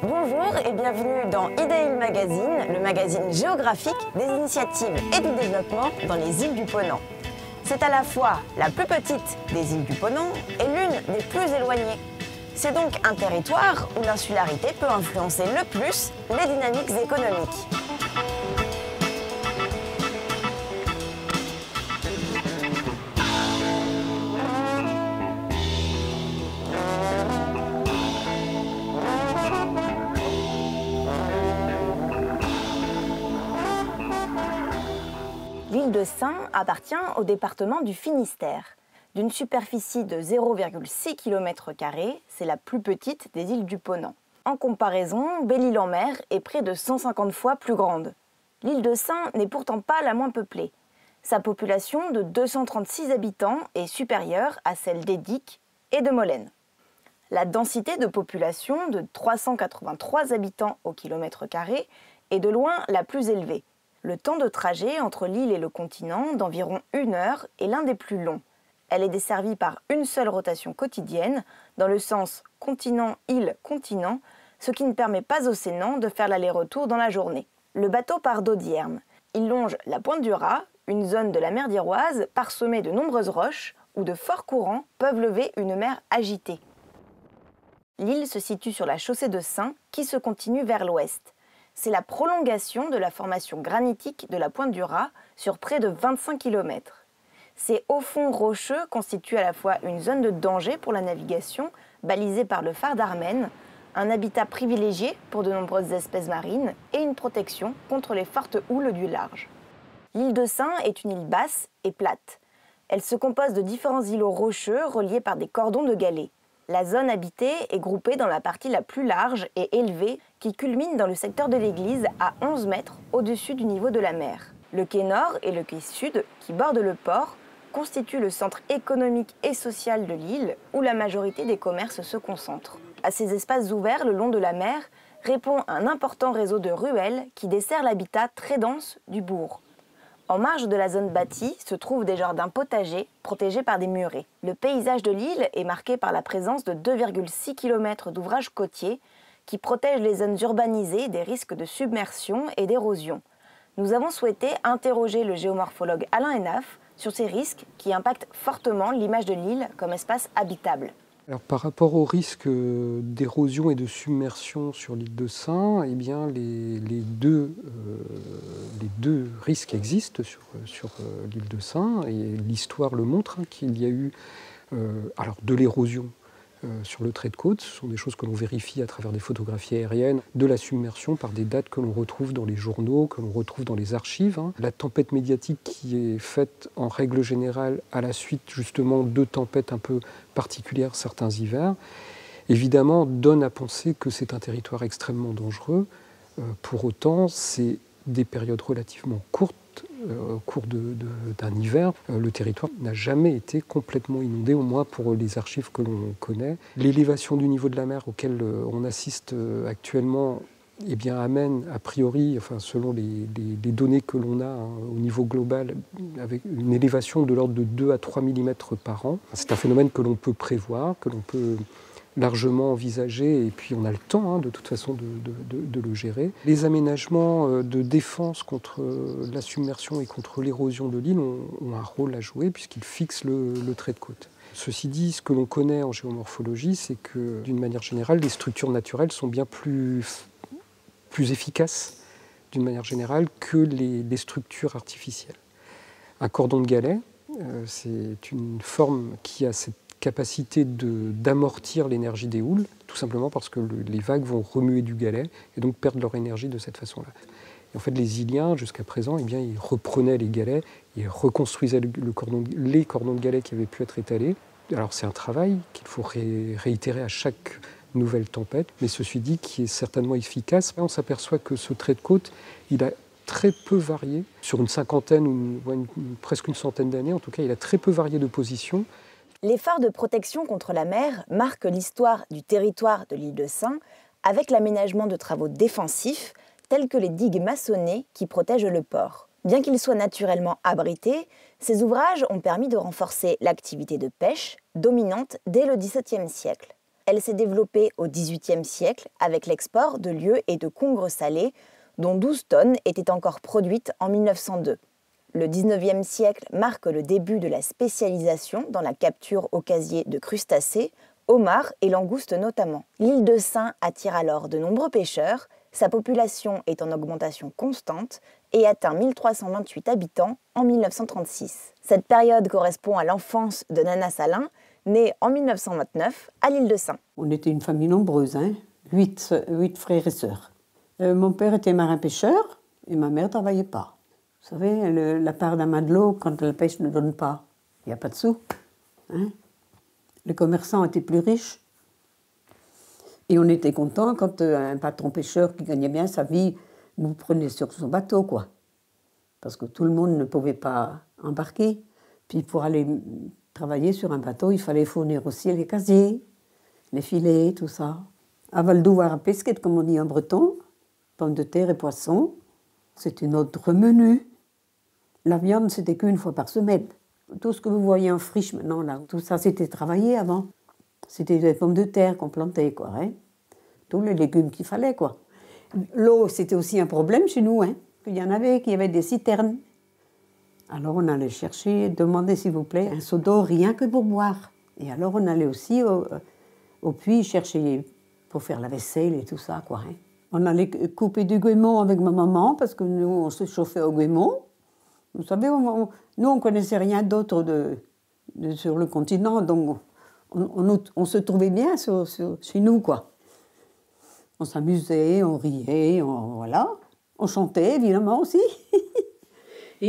Bonjour et bienvenue dans IDEIL Magazine, le magazine géographique des initiatives et du développement dans les îles du Ponant. C'est à la fois la plus petite des îles du Ponant et l'une des plus éloignées. C'est donc un territoire où l'insularité peut influencer le plus les dynamiques économiques. L'île de Sein appartient au département du Finistère. D'une superficie de 0,6 km², c'est la plus petite des îles du Ponant. En comparaison, Belle-Île-en-Mer est près de 150 fois plus grande. L'île de Sein n'est pourtant pas la moins peuplée. Sa population de 236 habitants est supérieure à celle d'Edic et de Molène. La densité de population de 383 habitants au km² est de loin la plus élevée. Le temps de trajet entre l'île et le continent d'environ 1 heure est l'un des plus longs. Elle est desservie par une seule rotation quotidienne, dans le sens continent-île-continent, ce qui ne permet pas aux Sénans de faire l'aller-retour dans la journée. Le bateau part d'Audierne. Il longe la pointe du Raz, une zone de la mer d'Iroise parsemée de nombreuses roches où de forts courants peuvent lever une mer agitée. L'île se situe sur la chaussée de Sein qui se continue vers l'ouest. C'est la prolongation de la formation granitique de la pointe du Raz sur près de 25 km. Ces hauts fonds rocheux constituent à la fois une zone de danger pour la navigation, balisée par le phare d'Armen, un habitat privilégié pour de nombreuses espèces marines et une protection contre les fortes houles du large. L'île de Sein est une île basse et plate. Elle se compose de différents îlots rocheux reliés par des cordons de galets. La zone habitée est groupée dans la partie la plus large et élevée qui culmine dans le secteur de l'église à 11 mètres au-dessus du niveau de la mer. Le quai nord et le quai sud, qui bordent le port, constituent le centre économique et social de l'île où la majorité des commerces se concentrent. À ces espaces ouverts le long de la mer répond un important réseau de ruelles qui dessert l'habitat très dense du bourg. En marge de la zone bâtie se trouvent des jardins potagers protégés par des murets. Le paysage de l'île est marqué par la présence de 2,6 km d'ouvrages côtiers qui protègent les zones urbanisées des risques de submersion et d'érosion. Nous avons souhaité interroger le géomorphologue Alain Henaf sur ces risques qui impactent fortement l'image de l'île comme espace habitable. Alors, par rapport aux risques d'érosion et de submersion sur l'île de Sein, eh bien, les deux risques existent sur l'île de Sein, et l'histoire le montre, qu'il y a eu alors de l'érosion sur le trait de côte, ce sont des choses que l'on vérifie à travers des photographies aériennes, de la submersion par des dates que l'on retrouve dans les journaux, que l'on retrouve dans les archives. La tempête médiatique qui est faite en règle générale à la suite justement de tempêtes un peu particulières certains hivers, évidemment donne à penser que c'est un territoire extrêmement dangereux. Pour autant, c'est des périodes relativement courtes. Au cours d'un hiver, le territoire n'a jamais été complètement inondé, au moins pour les archives que l'on connaît. L'élévation du niveau de la mer auquel on assiste actuellement eh bien, amène, a priori, enfin, selon les données que l'on a au niveau global, avec une élévation de l'ordre de 2 à 3 mm par an. C'est un phénomène que l'on peut prévoir, que l'on peut largement envisagé, et puis on a le temps de toute façon de le gérer. Les aménagements de défense contre la submersion et contre l'érosion de l'île ont un rôle à jouer puisqu'ils fixent le trait de côte. Ceci dit, ce que l'on connaît en géomorphologie, c'est que d'une manière générale, les structures naturelles sont bien plus efficaces d'une manière générale que les structures artificielles. Un cordon de galets, c'est une forme qui a cette capacité d'amortir l'énergie des houles, tout simplement parce que les vagues vont remuer du galet et donc perdre leur énergie de cette façon-là. Et en fait, les Iliens, jusqu'à présent, eh bien, ils reprenaient les galets, ils reconstruisaient les cordons de galets qui avaient pu être étalés. Alors c'est un travail qu'il faut réitérer à chaque nouvelle tempête, mais ceci dit, qui est certainement efficace. On s'aperçoit que ce trait de côte, il a très peu varié, sur une cinquantaine ou presque une centaine d'années, en tout cas, il a très peu varié de position. L'effort de protection contre la mer marque l'histoire du territoire de l'île de Sein avec l'aménagement de travaux défensifs tels que les digues maçonnées qui protègent le port. Bien qu'ils soient naturellement abrités, ces ouvrages ont permis de renforcer l'activité de pêche dominante dès le XVIIe siècle. elle s'est développée au XVIIIe siècle avec l'export de lieux et de congres salés, dont 12 tonnes étaient encore produites en 1902. Le XIXe siècle marque le début de la spécialisation dans la capture au casier de crustacés, homards et langoustes notamment. L'île de Sein attire alors de nombreux pêcheurs, sa population est en augmentation constante et atteint 1328 habitants en 1936. Cette période correspond à l'enfance de Nana Salin, née en 1929 à l'île de Sein. On était une famille nombreuse, hein, 8 frères et sœurs. Mon père était marin-pêcheur et ma mère ne travaillait pas. Vous savez, la part d'un matelot, quand la pêche ne donne pas, il n'y a pas de sous. Hein. Les commerçants étaient plus riches. Et on était contents quand un patron pêcheur qui gagnait bien sa vie nous prenait sur son bateau, quoi. Parce que tout le monde ne pouvait pas embarquer. Puis pour aller travailler sur un bateau, il fallait fournir aussi les casiers, les filets, tout ça. À Val-d'Ouar à Pesquet, comme on dit en breton, pommes de terre et poissons, c'était notre menu. La viande, c'était qu'une fois par semaine. Tout ce que vous voyez en friche maintenant, là, tout ça, c'était travaillé avant. C'était des pommes de terre qu'on plantait, quoi. Hein. Tous les légumes qu'il fallait, quoi. L'eau, c'était aussi un problème chez nous, hein. Il y avait des citernes. Alors on allait chercher, demander s'il vous plaît un seau d'eau rien que pour boire. Et alors on allait aussi au puits chercher pour faire la vaisselle et tout ça, quoi. Hein. On allait couper du goémon avec ma maman parce que nous on se chauffait au goémon. Vous savez, nous on connaissait rien d'autre sur le continent, donc on se trouvait bien chez nous, quoi. On s'amusait, on riait, voilà. On chantait évidemment aussi. La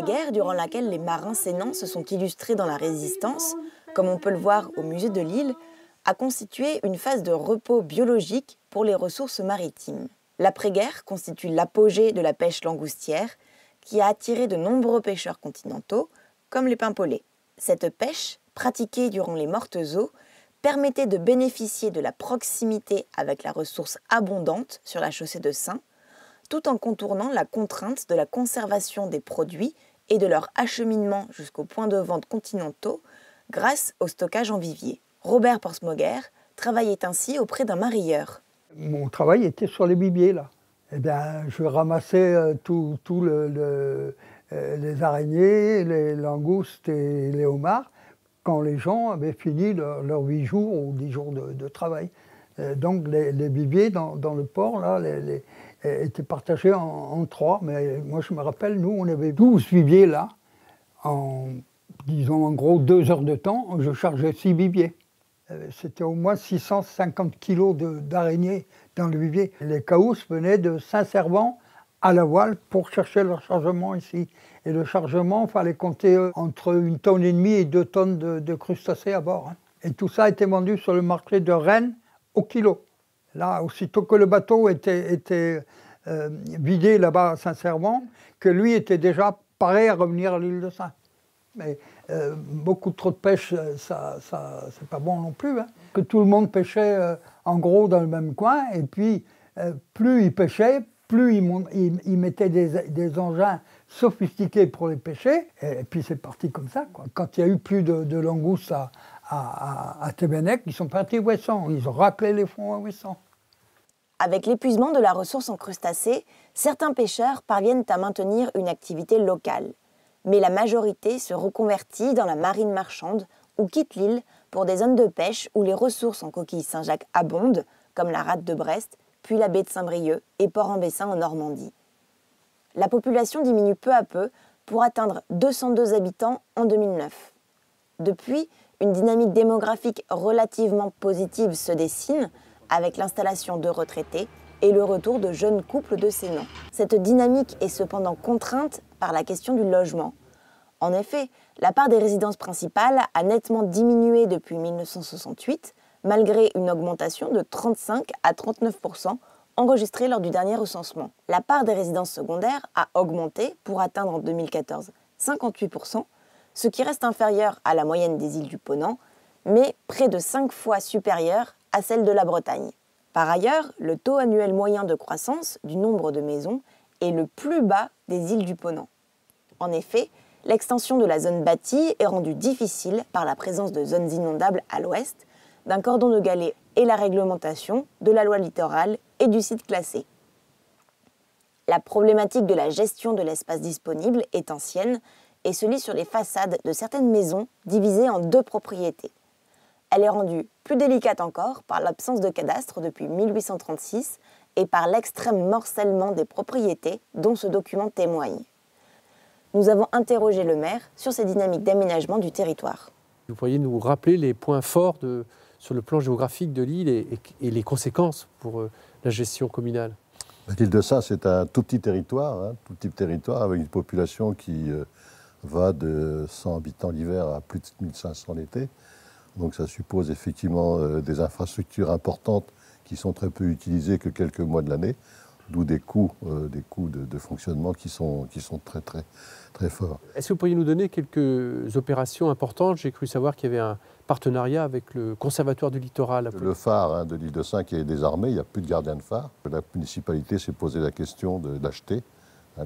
guerre durant laquelle les marins sénants se sont illustrés dans la résistance, comme on peut le voir au musée de Lille, a constitué une phase de repos biologique pour les ressources maritimes. L'après-guerre constitue l'apogée de la pêche langoustière qui a attiré de nombreux pêcheurs continentaux, comme les pimpolets. Cette pêche, pratiquée durant les mortes eaux, permettait de bénéficier de la proximité avec la ressource abondante sur la chaussée de Sein, tout en contournant la contrainte de la conservation des produits et de leur acheminement jusqu'aux points de vente continentaux grâce au stockage en vivier. Robert Porsmoger travaillait ainsi auprès d'un mareyeur. Mon travail était sur les bibiers, là. Eh bien, je ramassais les araignées, les langoustes et les homards quand les gens avaient fini leurs 8 jours ou 10 jours de travail. Donc les bibiers dans le port là, étaient partagés en 3, mais moi je me rappelle, nous on avait 12 bibiers là, en gros 2 heures de temps, je chargeais 6 bibiers. C'était au moins 650 kilos d'araignées dans le vivier. Les caousses venaient de Saint-Servant à la voile pour chercher leur chargement ici. Et le chargement, il fallait compter entre 1,5 tonne et 2 tonnes de crustacés à bord. Hein. Et tout ça était vendu sur le marché de Rennes au kilo. Là, aussitôt que le bateau était vidé là-bas à Saint-Servant, que lui était déjà paré à revenir à l'île de Sein. Mais beaucoup trop de pêche, ça c'est pas bon non plus. Hein. Que tout le monde pêchait en gros dans le même coin, et puis plus ils pêchaient, plus ils mettaient des engins sophistiqués pour les pêcher, et puis c'est parti comme ça, quoi. Quand il y a eu plus de langoustes à Tébénec, ils sont partis à Ouessant, ils ont raclé les fonds à Ouessant. Avec l'épuisement de la ressource en crustacés, certains pêcheurs parviennent à maintenir une activité locale. Mais la majorité se reconvertit dans la marine marchande ou quitte l'île pour des zones de pêche où les ressources en coquilles Saint-Jacques abondent, comme la rade de Brest, puis la baie de Saint-Brieuc et Port-en-Bessin en Normandie. La population diminue peu à peu pour atteindre 202 habitants en 2009. Depuis, une dynamique démographique relativement positive se dessine avec l'installation de retraités et le retour de jeunes couples de sénants. Cette dynamique est cependant contrainte par la question du logement. En effet, la part des résidences principales a nettement diminué depuis 1968, malgré une augmentation de 35 à 39% enregistrée lors du dernier recensement. La part des résidences secondaires a augmenté pour atteindre en 2014 58%, ce qui reste inférieur à la moyenne des îles du Ponant, mais près de 5 fois supérieur à celle de la Bretagne. Par ailleurs, le taux annuel moyen de croissance du nombre de maisons est le plus bas des îles du Ponant. En effet, l'extension de la zone bâtie est rendue difficile par la présence de zones inondables à l'ouest, d'un cordon de galets et la réglementation de la loi littorale et du site classé. La problématique de la gestion de l'espace disponible est ancienne et se lit sur les façades de certaines maisons divisées en 2 propriétés. Elle est rendue plus délicate encore par l'absence de cadastre depuis 1836 et par l'extrême morcellement des propriétés dont ce document témoigne. Nous avons interrogé le maire sur ces dynamiques d'aménagement du territoire. Vous pourriez nous rappeler les points forts sur le plan géographique de l'île et les conséquences pour la gestion communale? L'île de Saint, c'est un tout petit territoire avec une population qui va de 100 habitants l'hiver à plus de 1500 l'été. Donc ça suppose effectivement des infrastructures importantes qui sont très peu utilisées que quelques mois de l'année, d'où des coûts de fonctionnement qui sont très, très, très forts. Est-ce que vous pourriez nous donner quelques opérations importantes? J'ai cru savoir qu'il y avait un partenariat avec le Conservatoire du littoral. Le phare de l'île de Saint qui est désarmé, il n'y a plus de gardien de phare. La municipalité s'est posé la question de l'acheter,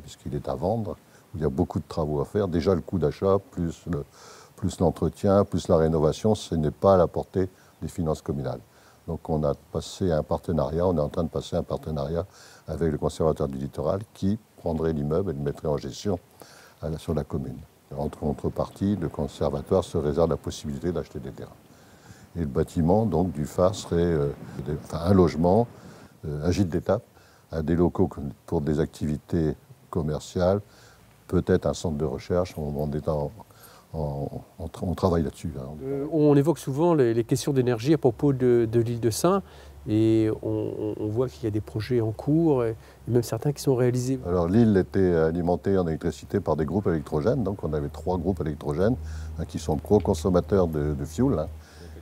puisqu'il est à vendre. Il y a beaucoup de travaux à faire. Déjà le coût d'achat, plus l'entretien, plus la rénovation, ce n'est pas à la portée des finances communales. Donc on a passé un partenariat, on est en train de passer un partenariat avec le Conservatoire du littoral qui prendrait l'immeuble et le mettrait en gestion sur la commune. En contrepartie, le Conservatoire se réserve la possibilité d'acheter des terrains. Et le bâtiment donc, du phare serait un logement, un gîte d'étape, des locaux pour des activités commerciales, peut-être un centre de recherche. On travaille là-dessus. On évoque souvent les questions d'énergie à propos de l'île de Saint et on voit qu'il y a des projets en cours et même certains qui sont réalisés. Alors l'île était alimentée en électricité par des groupes électrogènes, donc on avait 3 groupes électrogènes qui sont gros consommateurs de fuel.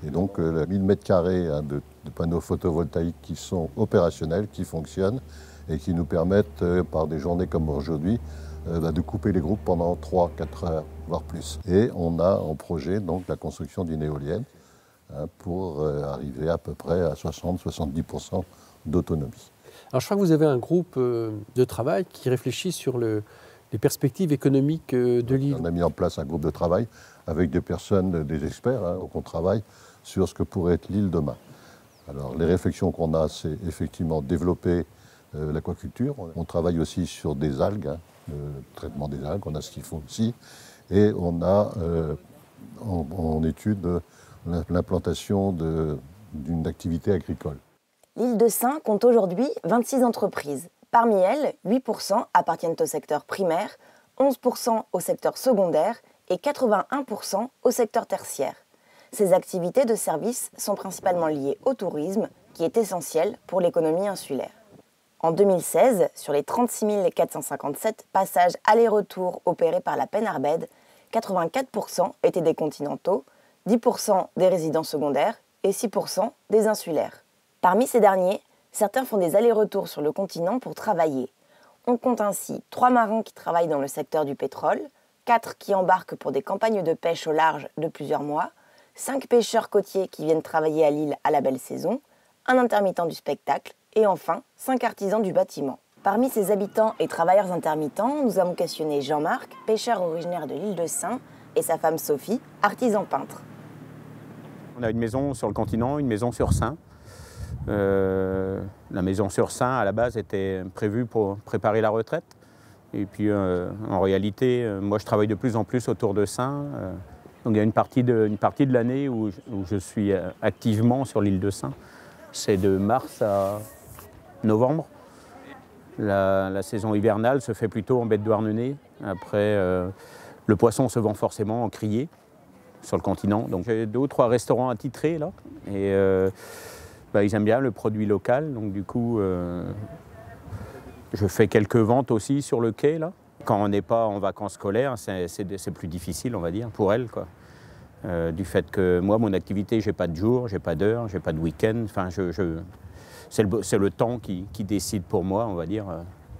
Et donc 1000 m² de panneaux photovoltaïques qui sont opérationnels, qui fonctionnent et qui nous permettent, par des journées comme aujourd'hui, de couper les groupes pendant 3-4 heures, voire plus. Et on a en projet donc la construction d'une éolienne pour arriver à peu près à 60-70% d'autonomie. Alors je crois que vous avez un groupe de travail qui réfléchit sur les perspectives économiques de l'île. On a mis en place un groupe de travail avec des personnes, des experts, donc on travaille sur ce que pourrait être l'île demain. Alors les réflexions qu'on a, c'est effectivement développer l'aquaculture. On travaille aussi sur des algues, le traitement des algues, on a ce qu'il faut aussi. Et on a en étude l'implantation d'une activité agricole. L'île de Saint compte aujourd'hui 26 entreprises. Parmi elles, 8% appartiennent au secteur primaire, 11% au secteur secondaire et 81% au secteur tertiaire. Ces activités de service sont principalement liées au tourisme, qui est essentiel pour l'économie insulaire. En 2016, sur les 36 457 passages aller-retour opérés par la Penarbed, 84% étaient des continentaux, 10% des résidents secondaires et 6% des insulaires. Parmi ces derniers, certains font des allers-retours sur le continent pour travailler. On compte ainsi 3 marins qui travaillent dans le secteur du pétrole, 4 qui embarquent pour des campagnes de pêche au large de plusieurs mois, 5 pêcheurs côtiers qui viennent travailler à l'île à la belle saison, un intermittent du spectacle et enfin 5 artisans du bâtiment. Parmi ces habitants et travailleurs intermittents, nous avons questionné Jean-Marc, pêcheur originaire de l'île de Saint, et sa femme Sophie, artisan peintre. On a une maison sur le continent, une maison sur Saint. La maison sur Saint, à la base, était prévue pour préparer la retraite. Et puis, en réalité, moi, je travaille de plus en plus autour de Saint. Donc, il y a une partie de l'année où je suis activement sur l'île de Saint. C'est de mars à novembre. La saison hivernale se fait plutôt en baie de Douarnenez. Après, le poisson se vend forcément en criée sur le continent. Donc, j'ai 2 ou 3 restaurants attitrés, là. Et ils aiment bien le produit local. Donc, du coup, je fais quelques ventes aussi sur le quai, là. Quand on n'est pas en vacances scolaires, c'est plus difficile, on va dire, pour elles, quoi. Du fait que moi, mon activité, j'ai pas de jour, j'ai pas d'heure, j'ai pas de week-end. Enfin, c'est le temps qui décide pour moi, on va dire.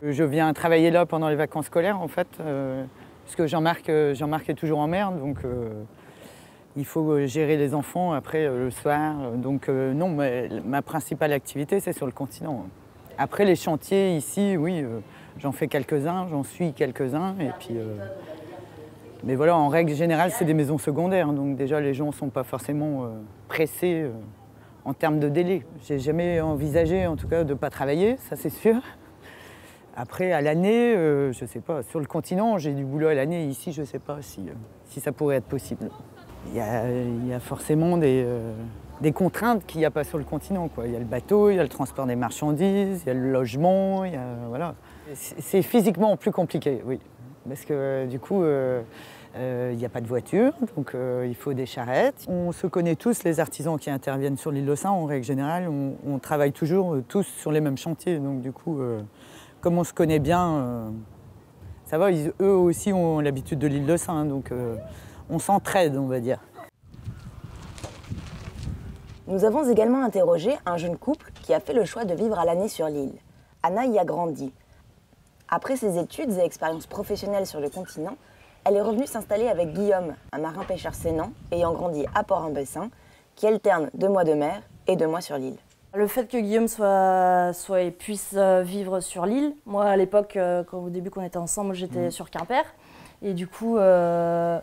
Je viens travailler là pendant les vacances scolaires, en fait, parce que Jean-Marc est toujours en mer, donc il faut gérer les enfants après le soir. Donc non, ma principale activité, c'est sur le continent. Après, les chantiers ici, oui, J'en fais quelques-uns, j'en suis quelques-uns. Et puis, mais voilà, en règle générale, c'est des maisons secondaires. Donc déjà, les gens ne sont pas forcément pressés en termes de délai. J'ai jamais envisagé, en tout cas, de ne pas travailler, ça c'est sûr. Après, à l'année, je ne sais pas. Sur le continent, j'ai du boulot à l'année. Ici, je ne sais pas si ça pourrait être possible. Il y a forcément des contraintes qu'il n'y a pas sur le continent, quoi. Il y a le bateau, il y a le transport des marchandises, il y a le logement, voilà. C'est physiquement plus compliqué, oui. Parce que du coup, il n'y a pas de voiture, donc il faut des charrettes. On se connaît tous, les artisans qui interviennent sur l'île de Sein, en règle générale, on travaille toujours tous sur les mêmes chantiers. Donc du coup, comme on se connaît bien, ça va, eux aussi ont l'habitude de l'île de Sein, donc on s'entraide, on va dire. Nous avons également interrogé un jeune couple qui a fait le choix de vivre à l'année sur l'île. Anna y a grandi. Après ses études et expériences professionnelles sur le continent, elle est revenue s'installer avec Guillaume, un marin-pêcheur sénant ayant grandi à Port-en-Bessin, qui alterne 2 mois de mer et 2 mois sur l'île. Le fait que Guillaume puisse vivre sur l'île, moi à l'époque, au début qu'on était ensemble, j'étais sur Quimper. Et du coup, on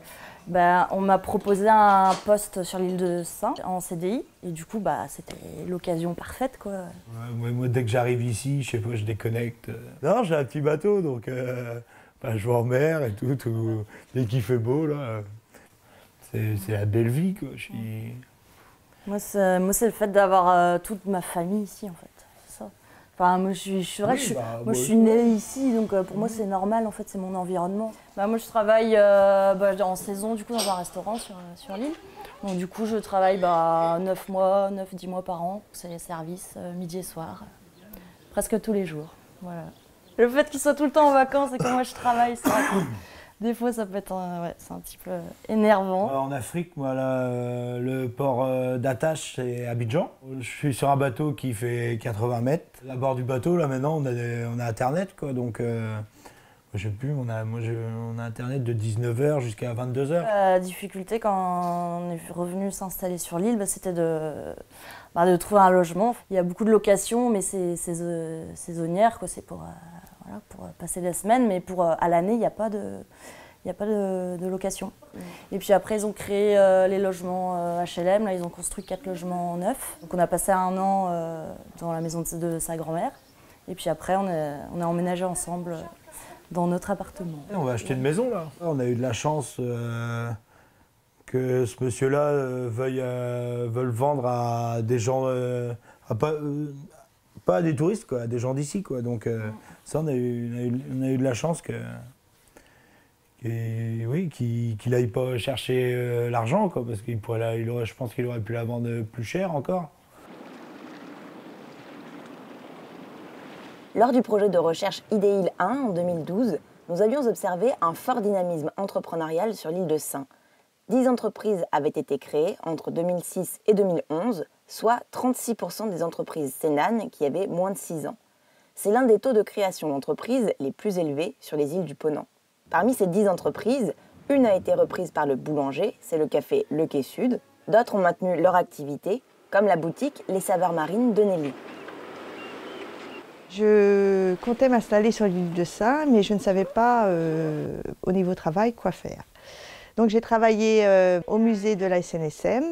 m'a proposé un poste sur l'île de Sein en CDI. Et du coup, c'était l'occasion parfaite, quoi. Ouais, moi, dès que j'arrive ici, je sais pas, je déconnecte. Non, j'ai un petit bateau, donc je vais en mer et tout. Dès qu'il fait beau, là, c'est la belle vie, quoi. Moi, c'est le fait d'avoir toute ma famille ici, en fait. C'est ça. Enfin, moi, je suis née ici, donc pour moi, c'est normal, en fait, c'est mon environnement. Moi, je travaille en saison, du coup, dans un restaurant sur l'île. Donc, du coup, je travaille 9-10 mois par an. C'est les services, midi et soir, presque tous les jours. Voilà. Le fait qu'ils soient tout le temps en vacances et que moi, je travaille, ça, des fois, ça peut être c'est un petit peu énervant. En Afrique, moi, là, le port d'attache, c'est Abidjan. Je suis sur un bateau qui fait 80 mètres. À bord du bateau, là, maintenant, on a Internet, quoi. Donc, je sais plus, on a Internet de 19h jusqu'à 22h. La difficulté, quand on est revenu s'installer sur l'île, c'était de trouver un logement. Il y a beaucoup de locations, mais c'est saisonnière, quoi. C'est pour passer la semaine, mais à l'année, il n'y a pas de location. Et puis après, ils ont créé les logements HLM. Là, ils ont construit 4 logements neufs. Donc on a passé 1 an dans la maison de sa grand-mère. Et puis après, on a emménagé ensemble dans notre appartement. On va acheter une maison, là. On a eu de la chance que ce monsieur-là veuille vendre à des gens, pas à des touristes, quoi, à des gens d'ici, quoi. Donc ça, on a eu de la chance qu'il n'aille pas chercher l'argent, quoi, parce je pense qu'il aurait pu la vendre plus cher encore. Lors du projet de recherche IDEIL 1 en 2012, nous avions observé un fort dynamisme entrepreneurial sur l'île de Sein. 10 entreprises avaient été créées entre 2006 et 2011, soit 36% des entreprises sénanes qui avaient moins de 6 ans. C'est l'un des taux de création d'entreprises les plus élevés sur les îles du Ponant. Parmi ces 10 entreprises, une a été reprise par le boulanger, c'est le café Le Quai Sud. D'autres ont maintenu leur activité, comme la boutique Les Saveurs Marines de Nelly. Je comptais m'installer sur l'île de Sein, mais je ne savais pas au niveau travail quoi faire. Donc j'ai travaillé au musée de la SNSM,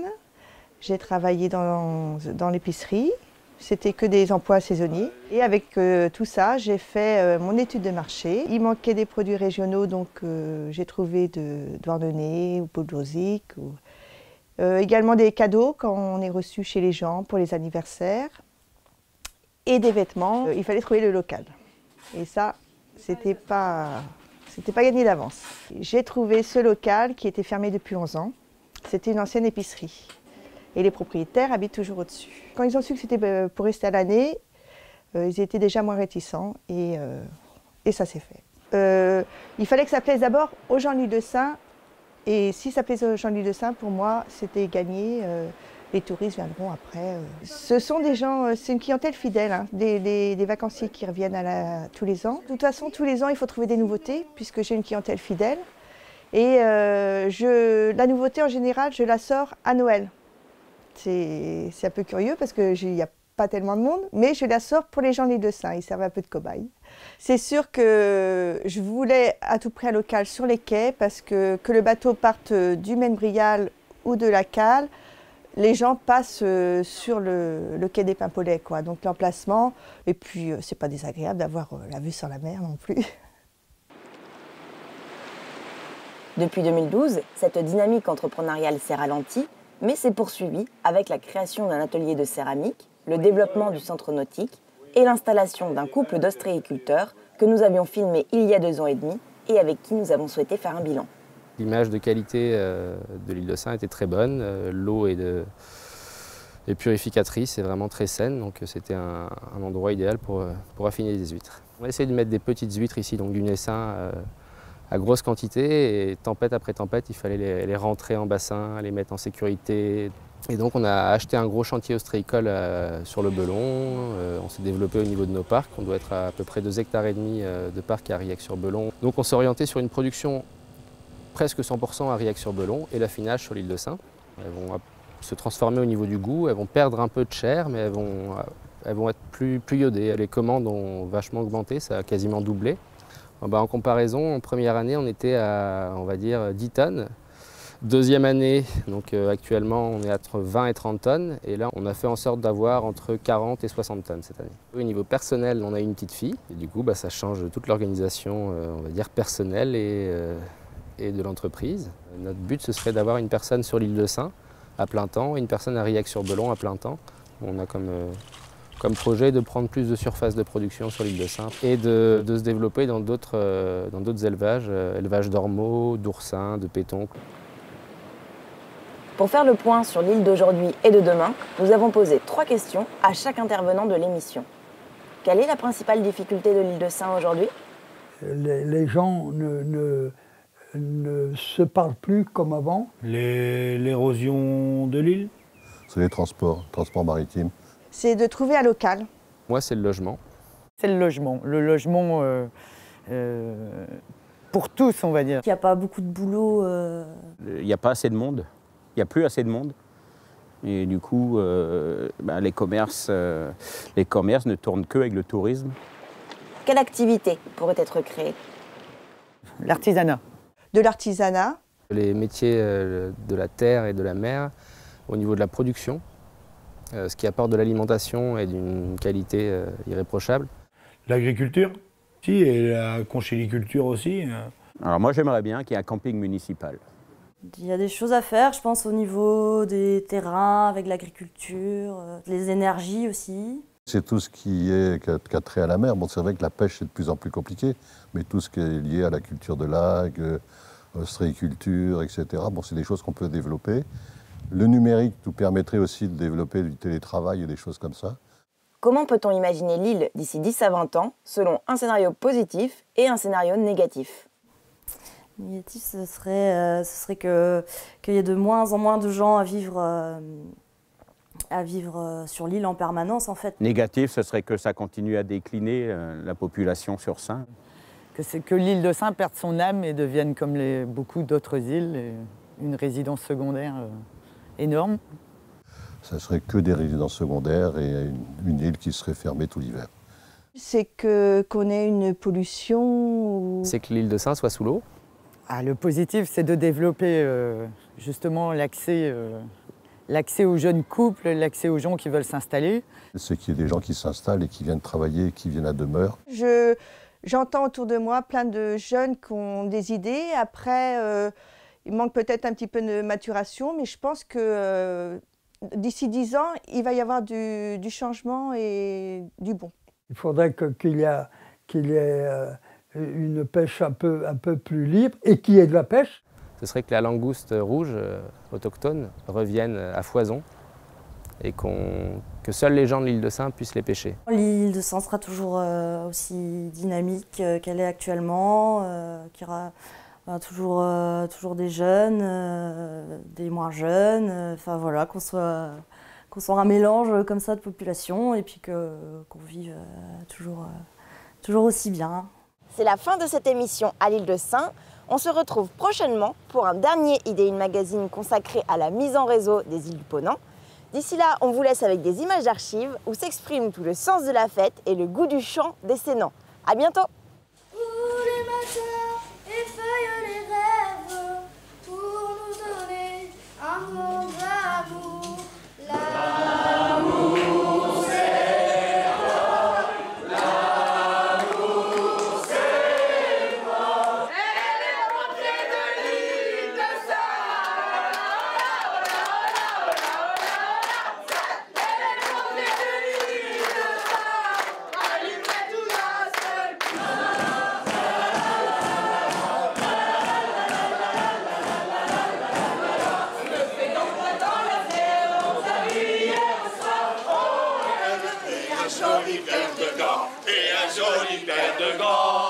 j'ai travaillé dans l'épicerie, c'était que des emplois saisonniers. Et avec tout ça, j'ai fait mon étude de marché. Il manquait des produits régionaux, donc j'ai trouvé de Douarnenez ou Podgoric. Également des cadeaux quand on est reçu chez les gens pour les anniversaires. Et des vêtements, il fallait trouver le local. Et ça, c'était pas gagné d'avance. J'ai trouvé ce local qui était fermé depuis 11 ans. C'était une ancienne épicerie. Et les propriétaires habitent toujours au-dessus. Quand ils ont su que c'était pour rester à l'année, ils étaient déjà moins réticents et ça s'est fait. Il fallait que ça plaise d'abord aux gens de l'île de Sein. Et si ça plaisait aux gens de l'île de Sein, pour moi, c'était gagné. Les touristes viendront après. Ce sont des gens, c'est une clientèle fidèle, hein, des vacanciers qui reviennent tous les ans. De toute façon, tous les ans, il faut trouver des nouveautés, puisque j'ai une clientèle fidèle. Et la nouveauté, en général, je la sors à Noël. C'est un peu curieux, parce qu'il y a pas tellement de monde, mais je la sors pour les gens de l'île de Sein, ils servent un peu de cobaye. C'est sûr que je voulais à tout prix un local sur les quais parce que le bateau parte du Maine-Brial ou de la Cale, les gens passent sur le quai des Paimpolais, quoi. Donc l'emplacement, et puis c'est pas désagréable d'avoir la vue sur la mer non plus. Depuis 2012, cette dynamique entrepreneuriale s'est ralentie, mais s'est poursuivie avec la création d'un atelier de céramique, le développement du centre nautique et l'installation d'un couple d'ostréiculteurs que nous avions filmé il y a 2 ans et demi et avec qui nous avons souhaité faire un bilan. L'image de qualité de l'île de Sein était très bonne, l'eau est purificatrice et vraiment très saine, donc c'était un endroit idéal pour affiner les huîtres. On a essayé de mettre des petites huîtres ici, donc du naissin à grosse quantité, et tempête après tempête, il fallait les rentrer en bassin, les mettre en sécurité. Et donc on a acheté un gros chantier ostréicole sur le Belon, on s'est développé au niveau de nos parcs, on doit être à peu près 2,5 hectares de parc à Riec-sur-Belon. Donc on s'est orienté sur une production presque 100% à Riec-sur-Belon et l'affinage sur l'île de Sein. Elles vont se transformer au niveau du goût, elles vont perdre un peu de chair, mais elles vont être plus iodées. Les commandes ont vachement augmenté, ça a quasiment doublé. En comparaison, en première année, on était à, on va dire, 10 tonnes. Deuxième année, donc actuellement, on est entre 20 et 30 tonnes. Et là, on a fait en sorte d'avoir entre 40 et 60 tonnes cette année. Au niveau personnel, on a une petite fille. Et du coup, ça change toute l'organisation, on va dire, personnelle et de l'entreprise. Notre but, ce serait d'avoir une personne sur l'île de Sein à plein temps et une personne à Riec-sur-Belon à plein temps. On a comme projet de prendre plus de surface de production sur l'île de Sein et de se développer dans d'autres élevages, élevage d'ormeaux, d'oursins, de pétoncles. Pour faire le point sur l'île d'aujourd'hui et de demain, nous avons posé 3 questions à chaque intervenant de l'émission. Quelle est la principale difficulté de l'île de Sein aujourd'hui? Les gens ne se parlent plus comme avant. L'érosion de l'île. C'est les transports maritimes. C'est de trouver un local. Moi, c'est le logement. C'est le logement. Le logement pour tous, on va dire. Il n'y a pas beaucoup de boulot. Il n'y a pas assez de monde. Il n'y a plus assez de monde. Et du coup, les commerces ne tournent qu'avec le tourisme. Quelle activité pourrait être créée? L'artisanat. De l'artisanat. Les métiers de la terre et de la mer, au niveau de la production, ce qui apporte de l'alimentation et d'une qualité irréprochable. L'agriculture, si, et la conchyliculture aussi. Alors moi, j'aimerais bien qu'il y ait un camping municipal. Il y a des choses à faire, je pense, au niveau des terrains, avec l'agriculture, les énergies aussi. C'est tout ce qui a trait à la mer. Bon, c'est vrai que la pêche est de plus en plus compliquée, mais tout ce qui est lié à la culture de l'algue, ostréiculture, etc., c'est des choses qu'on peut développer. Le numérique nous permettrait aussi de développer du télétravail et des choses comme ça. Comment peut-on imaginer l'île d'ici 10 à 20 ans, selon un scénario positif et un scénario négatif? Négatif, ce serait qu'il y ait de moins en moins de gens à vivre sur l'île en permanence, en fait. Négatif, ce serait que ça continue à décliner la population sur Sein. Que l'île de Sein perde son âme et devienne, comme beaucoup d'autres îles, une résidence secondaire énorme. Ça serait que des résidences secondaires et une île qui serait fermée tout l'hiver. C'est qu'on ait une pollution. C'est que l'île de Sein soit sous l'eau. Le positif, c'est de développer justement l'accès aux jeunes couples, l'accès aux gens qui veulent s'installer. C'est qu'il y ait des gens qui s'installent et qui viennent travailler, qui viennent à demeure. J'entends autour de moi plein de jeunes qui ont des idées. Après, il manque peut-être un petit peu de maturation, mais je pense que d'ici 10 ans, il va y avoir du changement et du bon. Il faudrait qu'il y ait une pêche un peu plus libre et qu'il y ait de la pêche. Ce serait que la langouste rouge autochtone revienne à foison et que seuls les gens de l'île de Sein puissent les pêcher. L'île de Sein sera toujours aussi dynamique qu'elle est actuellement, qu'il y aura toujours des jeunes, des moins jeunes, qu'on soit un mélange comme ça de population et puis qu'on vive toujours aussi bien. C'est la fin de cette émission à l'île de Sein. On se retrouve prochainement pour un dernier Idée In Magazine consacré à la mise en réseau des îles du Ponant. D'ici là, on vous laisse avec des images d'archives où s'exprime tout le sens de la fête et le goût du chant des Sénans. À bientôt! Tous les matins effeuillent les rêves pour nous donner un monde d'amour. L'amour c'est moi, l'amour c'est moi. Elle est rentrée de l'île de Saint. Elle est rentrée de l'île de Saint. Allumez tout d'un seul coup. Joli paire de gants et un joli paire de gants.